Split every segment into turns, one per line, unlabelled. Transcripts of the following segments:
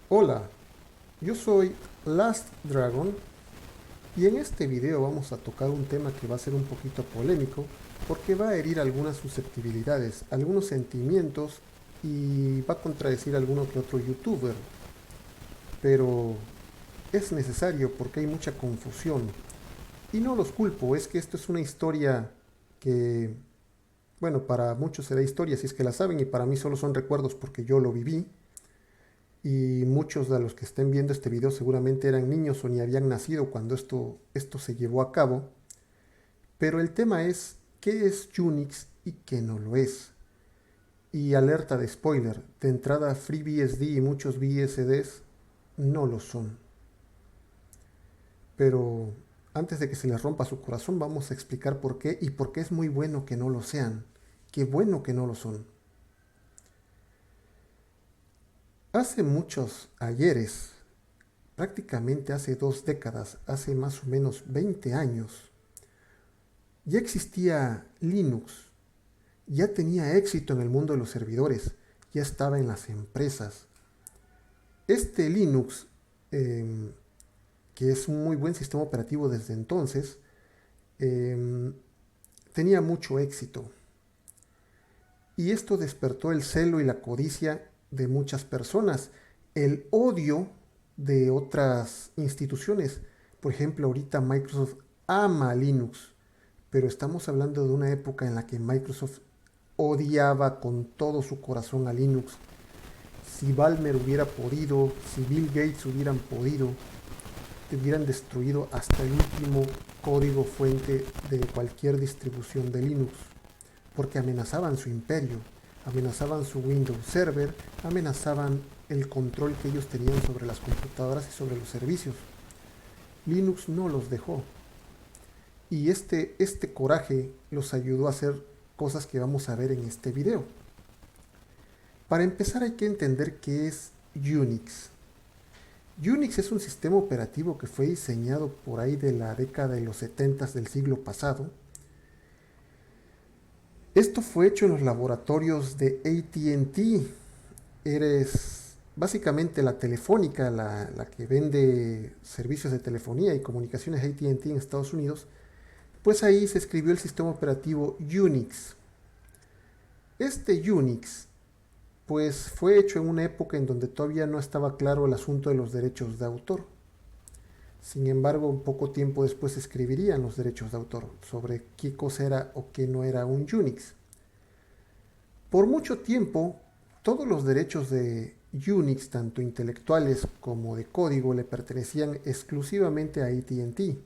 Hola, yo soy Last Dragon y en este video vamos a tocar un tema que va a ser un poquito polémico porque va a herir algunas susceptibilidades, algunos sentimientos y va a contradecir a alguno que otro youtuber, pero es necesario porque hay mucha confusión y no los culpo, es que esto es una historia que, bueno, para muchos será historia si es que la saben y para mí solo son recuerdos porque yo lo viví. Y muchos de los que estén viendo este video seguramente eran niños o ni habían nacido cuando esto se llevó a cabo. Pero el tema es qué es Unix y qué no lo es. Y alerta de spoiler, de entrada FreeBSD y muchos BSDs no lo son. Pero antes de que se les rompa su corazón vamos a explicar por qué y por qué es muy bueno que no lo sean. Qué bueno que no lo son. Hace muchos ayeres, prácticamente hace 2 décadas, hace más o menos 20 años, ya existía Linux, ya tenía éxito en el mundo de los servidores, ya estaba en las empresas. Este Linux, eh, que es un muy buen sistema operativo desde entonces, eh, tenía mucho éxito. Y esto despertó el celo y la codicia de muchas personas, el odio de otras instituciones. Por ejemplo, ahorita Microsoft ama Linux, pero estamos hablando de una época en la que Microsoft odiaba con todo su corazón a Linux. Si Balmer hubiera podido, si Bill Gates hubieran podido, hubieran destruido hasta el último código fuente de cualquier distribución de Linux, porque amenazaban su imperio, amenazaban su Windows Server, amenazaban el control que ellos tenían sobre las computadoras y sobre los servicios. Linux no los dejó. Y este coraje los ayudó a hacer cosas que vamos a ver en este video. Para empezar hay que entender qué es Unix. Unix es un sistema operativo que fue diseñado por ahí de la década de los 70 del siglo pasado. Esto fue hecho en los laboratorios de AT&T. Eres básicamente la telefónica, la que vende servicios de telefonía y comunicaciones AT&T en Estados Unidos. Pues ahí se escribió el sistema operativo Unix. Este Unix pues fue hecho en una época en donde todavía no estaba claro el asunto de los derechos de autor. Sin embargo, un poco tiempo después se escribirían los derechos de autor sobre qué cosa era o qué no era un Unix. Por mucho tiempo, todos los derechos de Unix, tanto intelectuales como de código, le pertenecían exclusivamente a AT&T.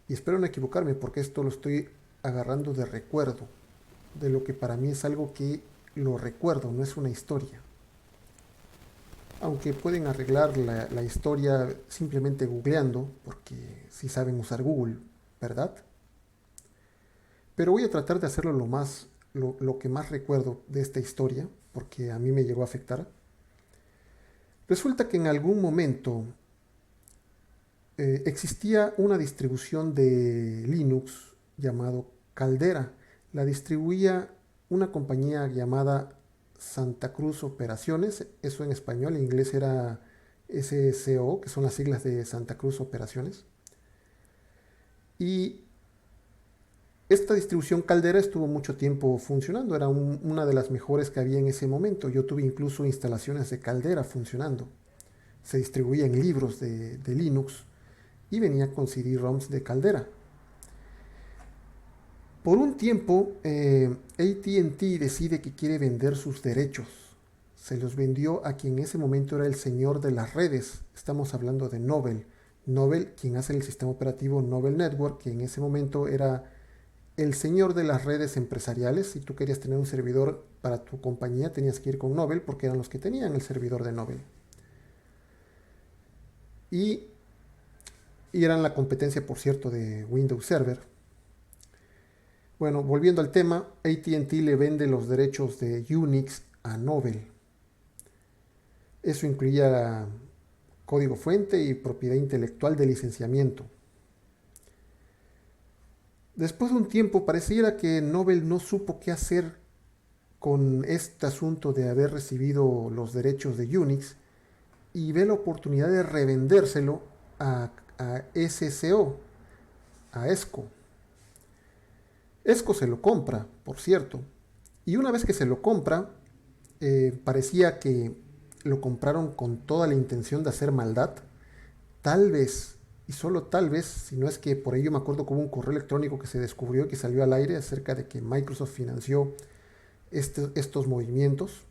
Y espero no equivocarme porque esto lo estoy agarrando de recuerdo, de lo que para mí es algo que lo recuerdo, no es una historia. Aunque pueden arreglar la historia simplemente googleando, porque si saben usar Google, ¿verdad? Pero voy a tratar de hacerlo lo que más recuerdo de esta historia, porque a mí me llegó a afectar. Resulta que en algún momento existía una distribución de Linux llamado Caldera. La distribuía una compañía llamada Santa Cruz Operaciones, eso en español, en inglés era SCO, que son las siglas de Santa Cruz Operaciones. Y esta distribución Caldera estuvo mucho tiempo funcionando, era una de las mejores que había en ese momento. Yo tuve incluso instalaciones de Caldera funcionando. Se distribuían libros de Linux y venía con CD-ROMs de Caldera. Por un tiempo, AT&T decide que quiere vender sus derechos. Se los vendió a quien en ese momento era el señor de las redes. Estamos hablando de Novell. Novell, quien hace el sistema operativo Novell Network, que en ese momento era el señor de las redes empresariales. Si tú querías tener un servidor para tu compañía, tenías que ir con Novell porque eran los que tenían el servidor de Novell. Y, y eran la competencia, por cierto, de Windows Server. Bueno, volviendo al tema, AT&T le vende los derechos de Unix a Novell. Eso incluía código fuente y propiedad intelectual de licenciamiento. Después de un tiempo pareciera que Novell no supo qué hacer con este asunto de haber recibido los derechos de Unix y ve la oportunidad de revendérselo a SCO, a ESCO. ESCO se lo compra, por cierto, y una vez que se lo compra, parecía que lo compraron con toda la intención de hacer maldad. Tal vez, y solo tal vez, si no es que por ello me acuerdo que hubo un correo electrónico que se descubrió y que salió al aire acerca de que Microsoft financió estos movimientos,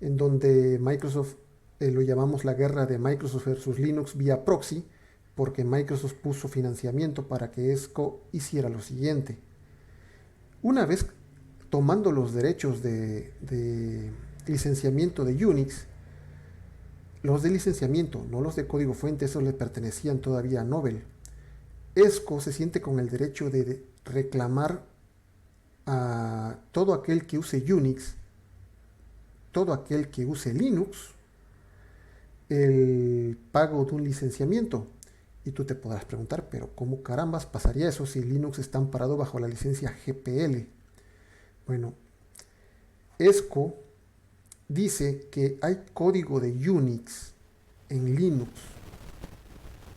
en donde Microsoft lo llamamos la guerra de Microsoft versus Linux vía proxy, porque Microsoft puso financiamiento para que ESCO hiciera lo siguiente. Una vez tomando los derechos de licenciamiento de Unix, los de licenciamiento, no los de código fuente, esos le pertenecían todavía a Novell. ESCO se siente con el derecho de reclamar a todo aquel que use Unix, todo aquel que use Linux, el pago de un licenciamiento. Y tú te podrás preguntar, pero ¿cómo carambas pasaría eso si Linux está amparado bajo la licencia GPL? Bueno, ESCO dice que hay código de Unix en Linux.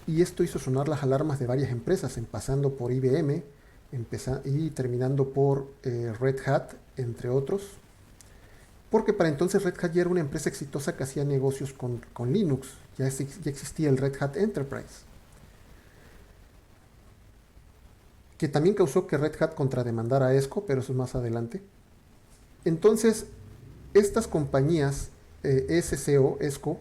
Y esto hizo sonar las alarmas de varias empresas, empezando por IBM y terminando por Red Hat, entre otros. Porque para entonces Red Hat ya era una empresa exitosa que hacía negocios con Linux. Ya existía el Red Hat Enterprise. Que también causó que Red Hat contrademandara a ESCO, pero eso es más adelante. Entonces, estas compañías, SCO, ESCO,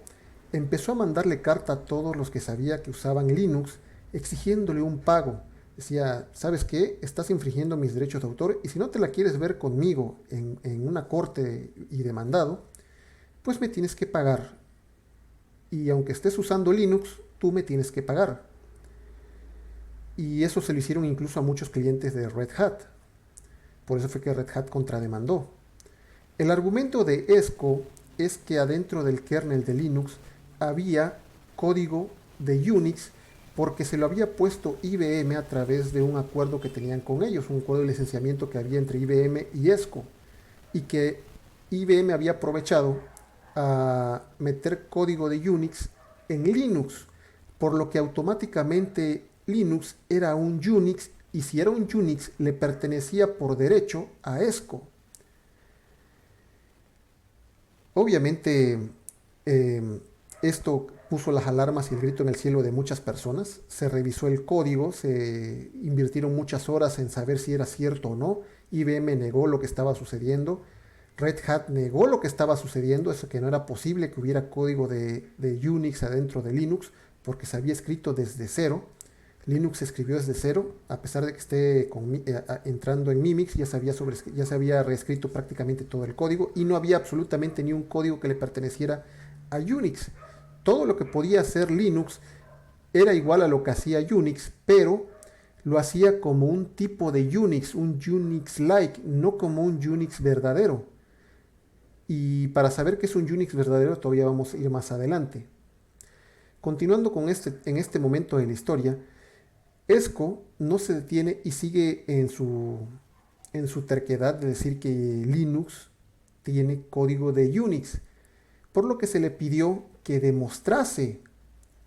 empezó a mandarle carta a todos los que sabía que usaban Linux, exigiéndole un pago. Decía, ¿sabes qué? Estás infringiendo mis derechos de autor y si no te la quieres ver conmigo en una corte y demandado, pues me tienes que pagar. Y aunque estés usando Linux, tú me tienes que pagar. Y eso se lo hicieron incluso a muchos clientes de Red Hat. Por eso fue que Red Hat contrademandó. El argumento de ESCO es que adentro del kernel de Linux había código de Unix porque se lo había puesto IBM a través de un acuerdo que tenían con ellos, un acuerdo de licenciamiento que había entre IBM y ESCO, y que IBM había aprovechado a meter código de Unix en Linux, por lo que automáticamente Linux era un Unix, y si era un Unix le pertenecía por derecho a ESCO. Obviamente esto puso las alarmas y el grito en el cielo de muchas personas. Se revisó el código, se invirtieron muchas horas en saber si era cierto o no. IBM negó lo que estaba sucediendo. Red Hat negó lo que estaba sucediendo, eso que no era posible que hubiera código de Unix adentro de Linux, porque se había escrito desde cero. Linux se escribió desde cero, a pesar de que esté entrando en Mimix, ya se había reescrito prácticamente todo el código y no había absolutamente ni un código que le perteneciera a Unix. Todo lo que podía hacer Linux era igual a lo que hacía Unix, pero lo hacía como un tipo de Unix, un Unix-like, no como un Unix verdadero. Y para saber qué es un Unix verdadero todavía vamos a ir más adelante. Continuando en este momento de la historia, ESCO no se detiene y sigue en su terquedad de decir que Linux tiene código de Unix, por lo que se le pidió que demostrase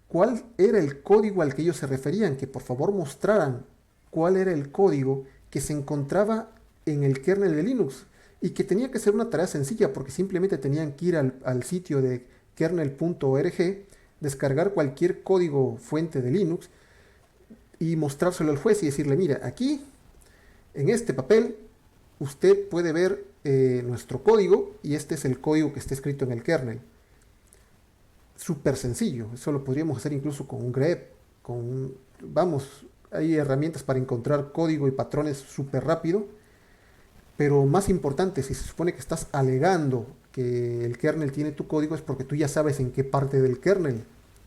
cuál era el código al que ellos se referían, que por favor mostraran cuál era el código que se encontraba en el kernel de Linux, y que tenía que ser una tarea sencilla porque simplemente tenían que ir al sitio de kernel.org, descargar cualquier código fuente de Linux y mostrárselo al juez y decirle, mira, aquí en este papel usted puede ver nuestro código y este es el código que está escrito en el kernel. Súper sencillo, eso lo podríamos hacer incluso con un grep, hay herramientas para encontrar código y patrones súper rápido, pero más importante, si se supone que estás alegando que el kernel tiene tu código es porque tú ya sabes en qué parte del kernel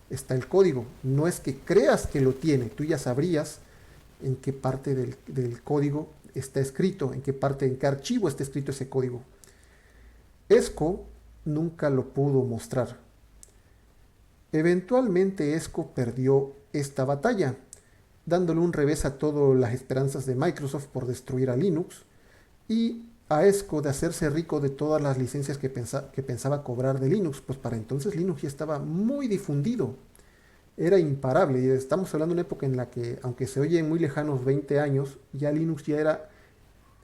está el código, no es que creas que lo tiene, tú ya sabrías en qué parte del código está escrito, en qué archivo está escrito ese código. ESCO nunca lo pudo mostrar. Eventualmente ESCO perdió esta batalla, dándole un revés a todas las esperanzas de Microsoft por destruir a Linux, y a ESCO de hacerse rico de todas las licencias que pensaba cobrar de Linux. Pues para entonces Linux ya estaba muy difundido, era imparable. Y estamos hablando de una época en la que, aunque se oye muy lejanos 20 años, ya Linux ya era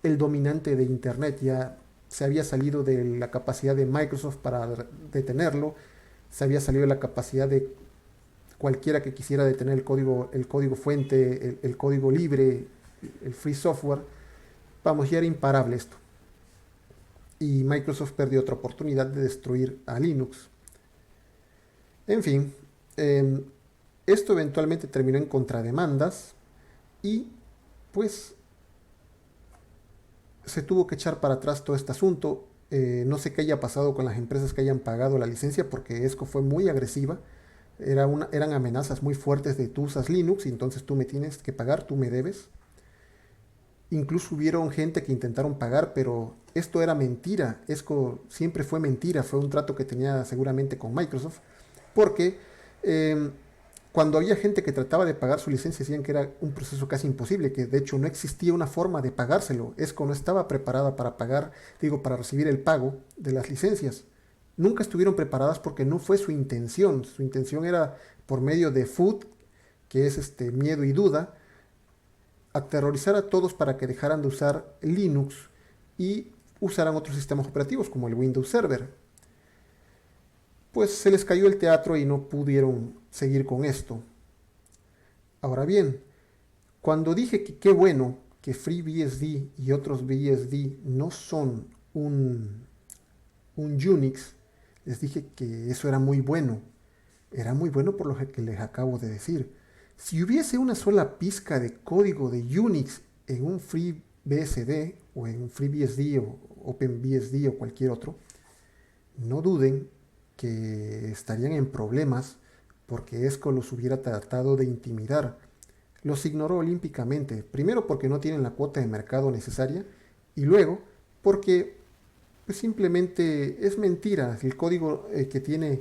el dominante de Internet, ya se había salido de la capacidad de Microsoft para detenerlo, se había salido de la capacidad de cualquiera que quisiera detener el código fuente, el código libre, el free software. Vamos, ya era imparable esto. Y Microsoft perdió otra oportunidad de destruir a Linux. En fin, esto eventualmente terminó en contrademandas y pues se tuvo que echar para atrás todo este asunto. No sé qué haya pasado con las empresas que hayan pagado la licencia porque ESCO fue muy agresiva. Eran amenazas muy fuertes de tú usas Linux y entonces tú me tienes que pagar, tú me debes. Incluso hubieron gente que intentaron pagar, pero esto era mentira. ESCO siempre fue mentira, fue un trato que tenía seguramente con Microsoft, porque eh, cuando había gente que trataba de pagar su licencia decían que era un proceso casi imposible, que de hecho no existía una forma de pagárselo. ESCO no estaba preparada para pagar, digo, para recibir el pago de las licencias. Nunca estuvieron preparadas porque no fue su intención. Su intención era por medio de FUD, que es miedo y duda, aterrorizar a todos para que dejaran de usar Linux y usaran otros sistemas operativos como el Windows Server. Pues se les cayó el teatro y no pudieron seguir con esto. Ahora bien, cuando dije que qué bueno que FreeBSD y otros BSD no son un Unix, les dije que eso era muy bueno. Era muy bueno por lo que les acabo de decir. Si hubiese una sola pizca de código de Unix en un FreeBSD o en un FreeBSD o OpenBSD o cualquier otro, no duden que estarían en problemas porque ESCO los hubiera tratado de intimidar. Los ignoró olímpicamente, primero porque no tienen la cuota de mercado necesaria y luego porque pues simplemente es mentira. El código que tiene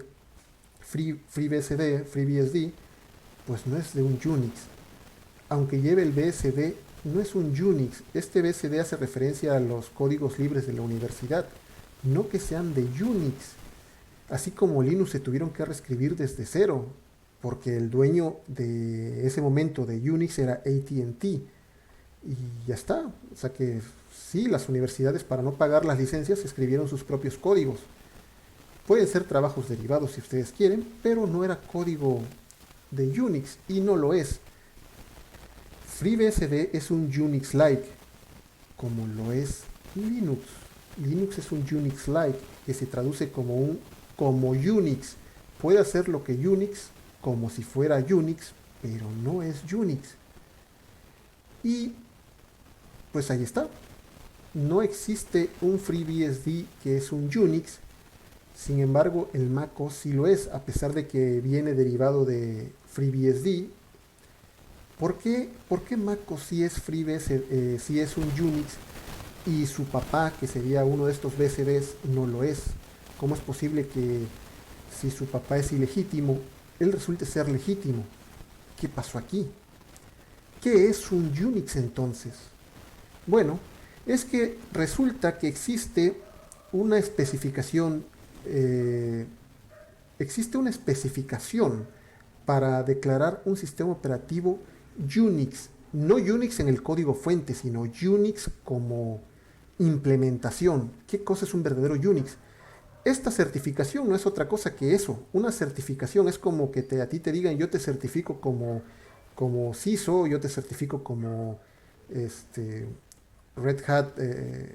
FreeBSD, FreeBSD, pues no es de un Unix. Aunque lleve el BSD, no es un Unix. Este BSD hace referencia a los códigos libres de la universidad, no que sean de Unix. Así como Linux se tuvieron que reescribir desde cero, porque el dueño de ese momento de Unix era AT&T. Y ya está. O sea que sí, las universidades para no pagar las licencias escribieron sus propios códigos. Pueden ser trabajos derivados si ustedes quieren, pero no era código de Unix y no lo es. FreeBSD es un Unix-like, como lo es Linux. Linux es un Unix-like, que se traduce como Unix. Puede hacer lo que Unix, como si fuera Unix, pero no es Unix. Y pues ahí está. No existe un FreeBSD que es un Unix. Sin embargo, el MacOS sí lo es, a pesar de que viene derivado de FreeBSD. ¿Por qué MacOS sí es FreeBSD, sí es un Unix y su papá, que sería uno de estos BSDs, no lo es? ¿Cómo es posible que si su papá es ilegítimo, él resulte ser legítimo? ¿Qué pasó aquí? ¿Qué es un Unix entonces? Bueno, es que resulta que una especificación eh, existe una especificación para declarar un sistema operativo Unix. No Unix en el código fuente, sino Unix como implementación. ¿Qué cosa es un verdadero Unix? Esta certificación no es otra cosa que eso. Una certificación es como que a ti te digan yo te certifico como CISO, yo te certifico como Red Hat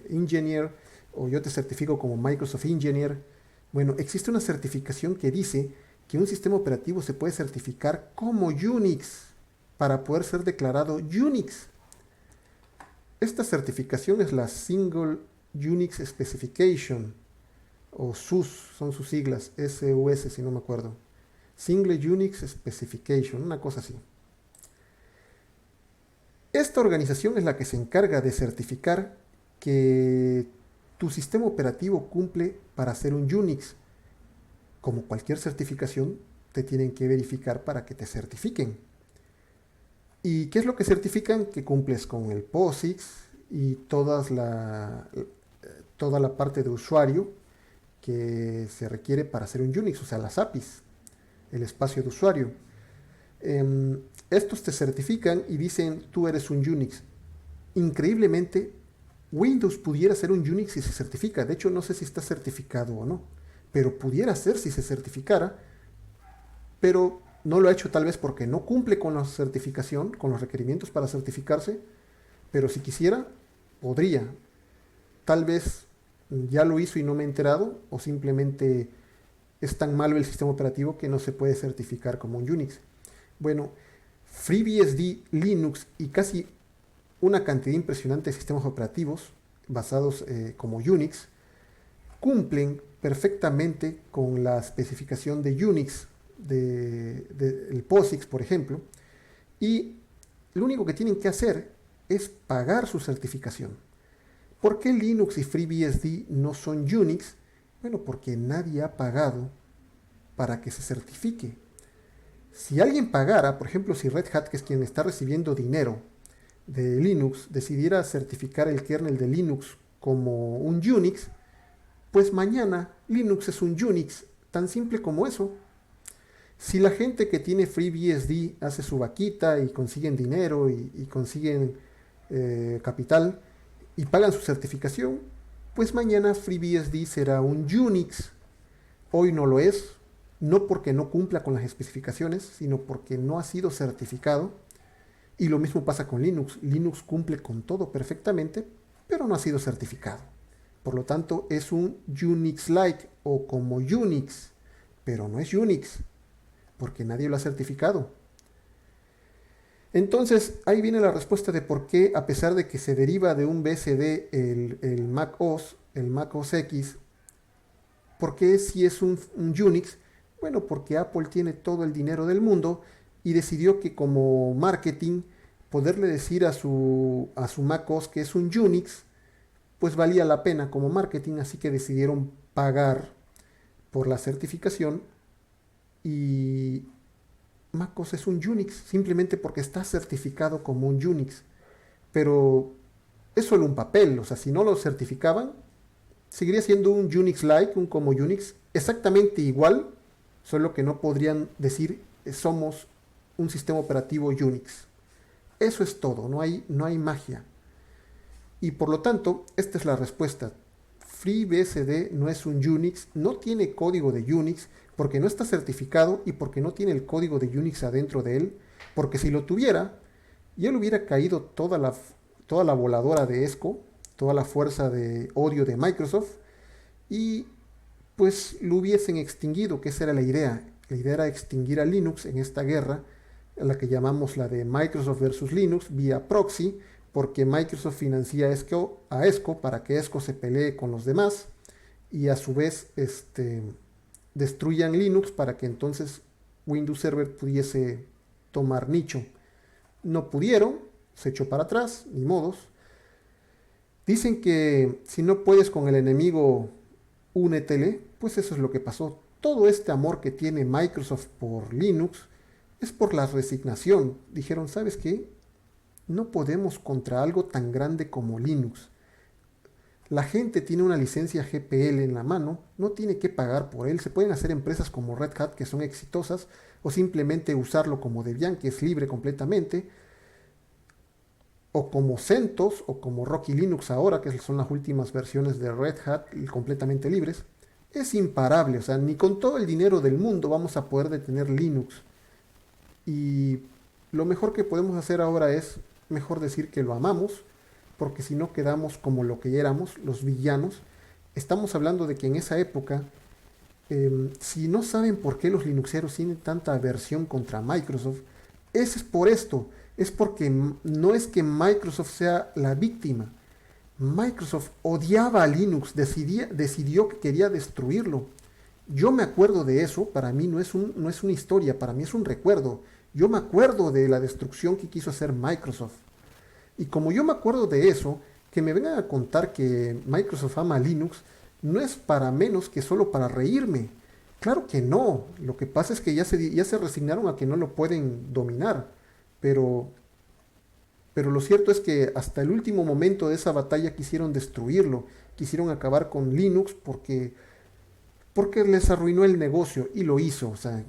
Engineer o yo te certifico como Microsoft Engineer. Bueno, existe una certificación que dice que un sistema operativo se puede certificar como Unix para poder ser declarado Unix. Esta certificación es la Single Unix Specification, o SUS, son sus siglas, SUS si no me acuerdo. Single Unix Specification, una cosa así. Esta organización es la que se encarga de certificar que tu sistema operativo cumple para ser un Unix. Como cualquier certificación, te tienen que verificar para que te certifiquen. ¿Y qué es lo que certifican? Que cumples con el POSIX y todas toda la parte de usuario que se requiere para hacer un Unix, o sea, las APIs, el espacio de usuario. Estos te certifican y dicen tú eres un Unix. Increíblemente, Windows pudiera ser un Unix si se certifica. De hecho, no sé si está certificado o no, pero pudiera ser si se certificara, pero no lo ha hecho tal vez porque no cumple con la certificación, con los requerimientos para certificarse, pero si quisiera, podría. Tal vez ya lo hizo y no me he enterado, o simplemente es tan malo el sistema operativo que no se puede certificar como un Unix. Bueno, FreeBSD, Linux y casi una cantidad impresionante de sistemas operativos basados como Unix cumplen perfectamente con la especificación de Unix del POSIX, por ejemplo, y lo único que tienen que hacer es pagar su certificación. ¿Por qué Linux y FreeBSD no son Unix? Bueno, porque nadie ha pagado para que se certifique. Si alguien pagara, por ejemplo, si Red Hat, que es quien está recibiendo dinero de Linux, decidiera certificar el kernel de Linux como un Unix, pues mañana Linux es un Unix, tan simple como eso. Si la gente que tiene FreeBSD hace su vaquita y consiguen dinero y consiguen capital y pagan su certificación, pues mañana FreeBSD será un Unix. Hoy no lo es, no porque no cumpla con las especificaciones, sino porque no ha sido certificado. Y lo mismo pasa con Linux. Linux cumple con todo perfectamente, pero no ha sido certificado. Por lo tanto, es un Unix-like o como Unix, pero no es Unix, porque nadie lo ha certificado. Entonces, ahí viene la respuesta de por qué, a pesar de que se deriva de un BSD el Mac OS, el Mac OS X, ¿por qué si es un Unix? Bueno, porque Apple tiene todo el dinero del mundo y decidió que como marketing poderle decir a su Mac OS que es un Unix, pues valía la pena como marketing, así que decidieron pagar por la certificación y MacOS es un Unix simplemente porque está certificado como un Unix. Pero es solo un papel, o sea, si no lo certificaban, seguiría siendo un Unix-like, un como Unix, exactamente igual, solo que no podrían decir somos un sistema operativo Unix. Eso es todo, no hay magia. Y por lo tanto, esta es la respuesta. FreeBSD no es un Unix, no tiene código de Unix, porque no está certificado y porque no tiene el código de Unix adentro de él, porque si lo tuviera, ya le hubiera caído toda la voladora de ESCO, toda la fuerza de odio de Microsoft, y pues lo hubiesen extinguido, que esa era la idea. La idea era extinguir a Linux en esta guerra, a la que llamamos la de Microsoft versus Linux, vía proxy, porque Microsoft financia a ESCO para que ESCO se pelee con los demás y a su vez destruyan Linux para que entonces Windows Server pudiese tomar nicho. No pudieron, se echó para atrás, ni modos. Dicen que si no puedes con el enemigo, únetele, pues eso es lo que pasó. Todo este amor que tiene Microsoft por Linux es por la resignación. Dijeron, ¿sabes qué? No podemos contra algo tan grande como Linux. La gente tiene una licencia GPL en la mano, no tiene que pagar por él. Se pueden hacer empresas como Red Hat que son exitosas o simplemente usarlo como Debian, que es libre completamente, o como CentOS o como Rocky Linux ahora, que son las últimas versiones de Red Hat completamente libres. Es imparable, o sea, ni con todo el dinero del mundo vamos a poder detener Linux. Y lo mejor que podemos hacer ahora es mejor decir que lo amamos, porque si no quedamos como lo que éramos, los villanos. Estamos hablando de que en esa época, si no saben por qué los linuxeros tienen tanta aversión contra Microsoft, es por esto, es porque no es que Microsoft sea la víctima. Microsoft odiaba a Linux, decidió que quería destruirlo. Yo me acuerdo de eso, para mí no es una historia, para mí es un recuerdo. Yo me acuerdo de la destrucción que quiso hacer Microsoft. Y como yo me acuerdo de eso, que me vengan a contar que Microsoft ama a Linux, no es para menos que solo para reírme. Claro que no. Lo que pasa es que ya se resignaron a que no lo pueden dominar. Pero lo cierto es que hasta el último momento de esa batalla quisieron destruirlo. quisieron acabar con Linux porque les arruinó el negocio y lo hizo. O sea,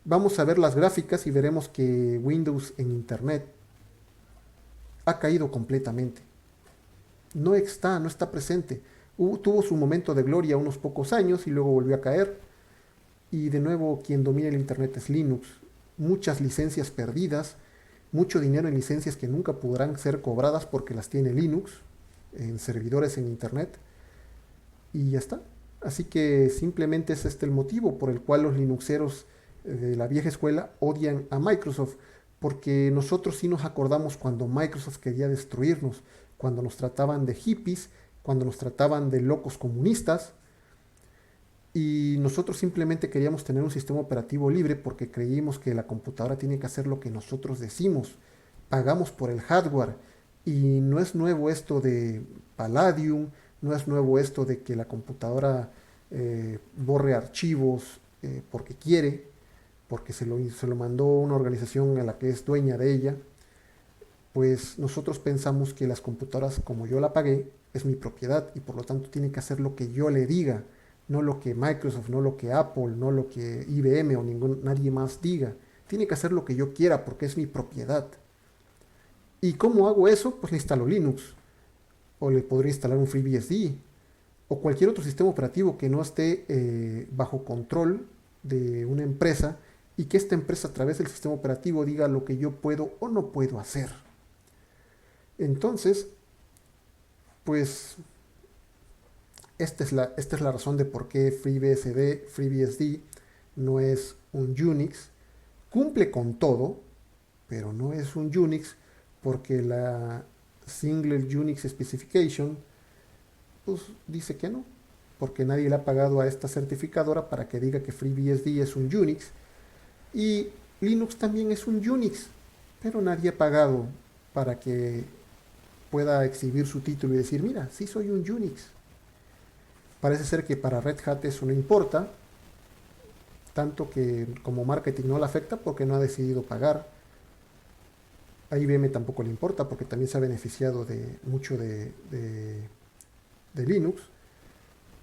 vamos a ver las gráficas y veremos que Windows en Internet ha caído completamente. No está presente. Tuvo su momento de gloria unos pocos años y luego volvió a caer. Y de nuevo quien domina el Internet es Linux. Muchas licencias perdidas, mucho dinero en licencias que nunca podrán ser cobradas porque las tiene Linux en servidores en Internet. Y ya está. Así que simplemente es este el motivo por el cual los linuxeros de la vieja escuela odian a Microsoft, porque nosotros sí nos acordamos cuando Microsoft quería destruirnos, cuando nos trataban de hippies, cuando nos trataban de locos comunistas, y nosotros simplemente queríamos tener un sistema operativo libre porque creímos que la computadora tiene que hacer lo que nosotros decimos. Pagamos por el hardware y no es nuevo esto de Palladium, no es nuevo esto de que la computadora borre archivos porque quiere, porque se lo mandó una organización a la que es dueña de ella. Pues nosotros pensamos que las computadoras, como yo la pagué, es mi propiedad y por lo tanto tiene que hacer lo que yo le diga, no lo que Microsoft, no lo que Apple, no lo que IBM o nadie más diga. Tiene que hacer lo que yo quiera porque es mi propiedad. ¿Y cómo hago eso? Pues le instalo Linux o le podría instalar un FreeBSD o cualquier otro sistema operativo que no esté bajo control de una empresa y que esta empresa a través del sistema operativo diga lo que yo puedo o no puedo hacer. Entonces, pues esta es la razón de por qué FreeBSD no es un Unix. Cumple con todo, pero no es un Unix porque la Single Unix Specification pues dice que no, porque nadie le ha pagado a esta certificadora para que diga que FreeBSD es un Unix y Linux también es un Unix, pero nadie ha pagado para que pueda exhibir su título y decir, mira, sí soy un Unix. Parece ser que para Red Hat eso no importa, tanto que como marketing no le afecta porque no ha decidido pagar. A IBM tampoco le importa porque también se ha beneficiado mucho de Linux.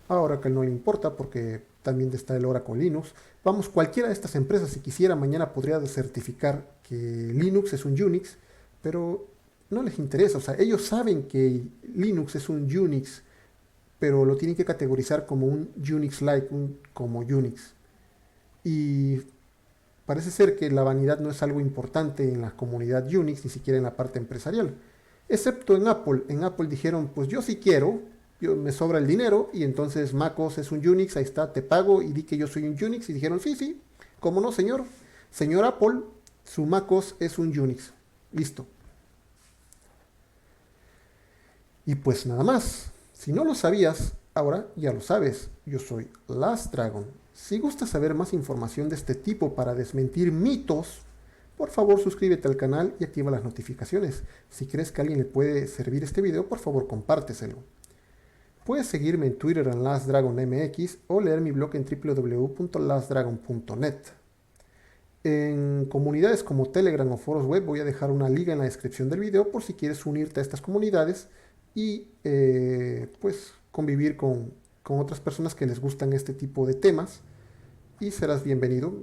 A Oracle no le importa porque también está el Oracle Linux. Vamos, cualquiera de estas empresas, si quisiera, mañana podría certificar que Linux es un Unix, pero no les interesa. O sea, ellos saben que Linux es un Unix, pero lo tienen que categorizar como un Unix-like, como Unix. Y parece ser que la vanidad no es algo importante en la comunidad Unix, ni siquiera en la parte empresarial. Excepto en Apple. En Apple dijeron, pues yo sí quiero, me sobra el dinero, y entonces MacOS es un Unix, ahí está, te pago y di que yo soy un Unix. Y dijeron, sí, sí, ¿cómo no, señor? Señor Apple, su MacOS es un Unix. Listo. Y pues nada más. Si no lo sabías, ahora ya lo sabes. Yo soy Last Dragon. Si gustas saber más información de este tipo para desmentir mitos, por favor suscríbete al canal y activa las notificaciones. Si crees que a alguien le puede servir este video, por favor compárteselo. Puedes seguirme en Twitter en LastDragonMX o leer mi blog en www.lastdragon.net. En comunidades como Telegram o foros web voy a dejar una liga en la descripción del video por si quieres unirte a estas comunidades y pues convivir con otras personas que les gustan este tipo de temas y serás bienvenido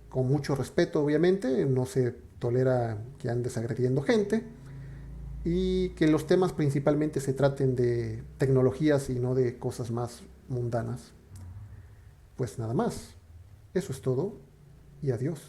con mucho respeto, obviamente. No se tolera que andes agrediendo gente y que los temas principalmente se traten de tecnologías y no de cosas más mundanas. Pues nada más, eso es todo y adiós.